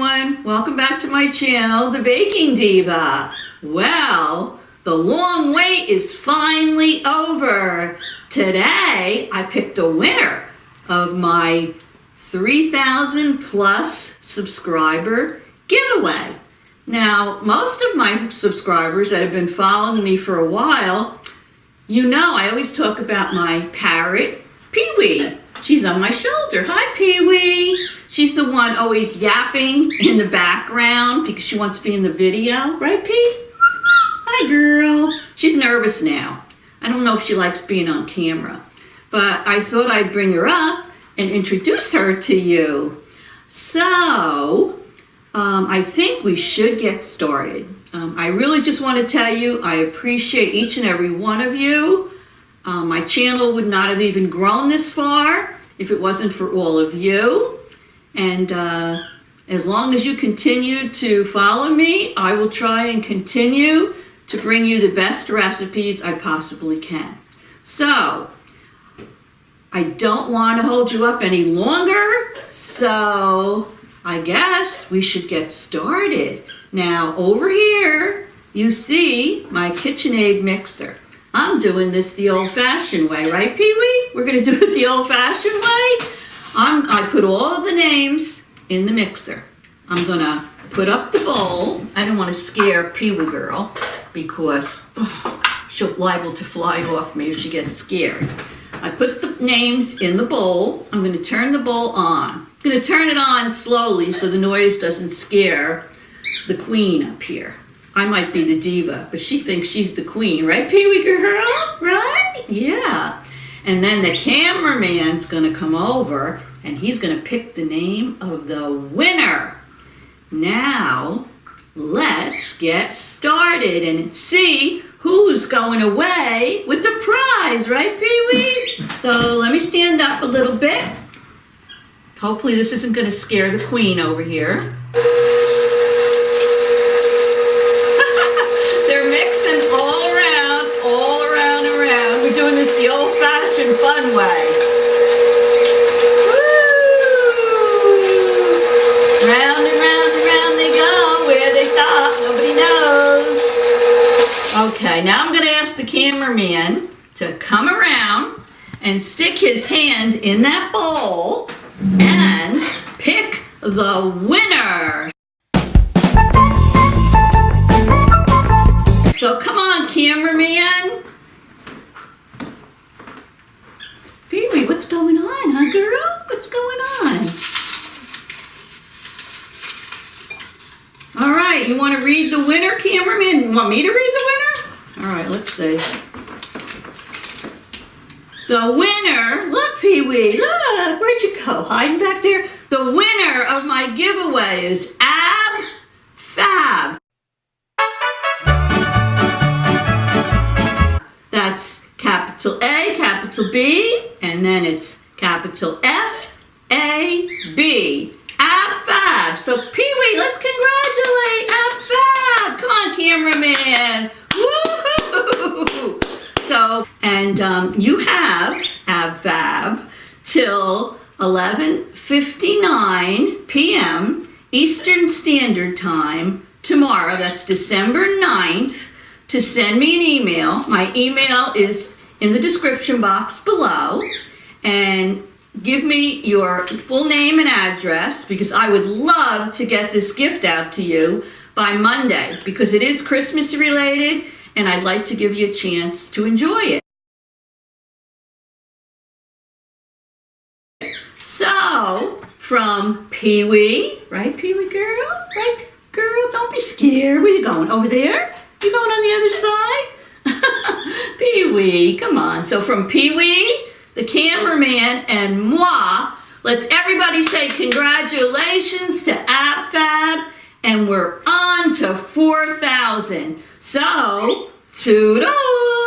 everyone. Welcome back to my channel, the Baking Diva. Well, the long wait is finally over. Today, I picked a winner of my 3,000 plus subscriber giveaway. Now, most of my subscribers that have been following me for a while, you know I always talk about my parrot, Pee-wee. She's on my shoulder. Hi, Pee-wee. She's the one always yapping in the background because she wants to be in the video. Right, Pee? Hi, girl. She's nervous now. I don't know if she likes being on camera, but I thought I'd bring her up and introduce her to you. So, I think we should get started. I really just want to tell you I appreciate each and every one of you. My channel would not have even grown this far if it wasn't for all of you. And as long as you continue to follow me, I will try and continue to bring you the best recipes I possibly can. So, I don't want to hold you up any longer, so I guess we should get started. Now, over here, you see my KitchenAid mixer. I'm doing this the old-fashioned way, right, Pee-wee? We're going to do it the old-fashioned way. I put all the names in the mixer. I'm going to put up the bowl. I don't want to scare Pee-wee girl because she'll liable to fly off me if she gets scared. I put the names in the bowl. I'm going to turn the bowl on. I'm going to turn it on slowly so the noise doesn't scare the queen up here. I might be the diva, but she thinks she's the queen, right, Pee-wee girl? Right? Yeah. And then the cameraman's going to come over, and he's going to pick the name of the winner. Now, let's get started and see who's going away with the prize, right, Pee-wee? So let me stand up a little bit. Hopefully this isn't going to scare the queen over here. Fun way. Woo! Round and round and round they go. Where they stop, nobody knows. Okay, now I'm going to ask the cameraman to come around and stick his hand in that bowl and pick the winner. So come on, cameraman. Pee-wee, what's going on, huh, girl? What's going on? All right, you want to read the winner, cameraman? You want me to read the winner? All right, let's see. The winner, look, Pee-wee, look, where'd you go? Hiding back there? The winner of my giveaway is Fab. That's capital A, capital B, and then it's capital F-A-B. Fab. So, Pee-wee, let's congratulate Fab. Come on, cameraman. Woo-hoo! So, and you have Fab till 11:59 p.m. Eastern Standard Time tomorrow. That's December 9th. To send me an email. My email is in the description box below, and give me your full name and address because I would love to get this gift out to you by Monday because it is Christmas related and I'd like to give you a chance to enjoy it. So, from Pee-wee, right, Pee-wee girl? Right, girl? Don't be scared. Where you going? Over there? You going on the other side? Pee-wee, come on. So from Pee-wee, the cameraman, and moi, let's everybody say congratulations to Fab, and we're on to 4,000. So, toodles!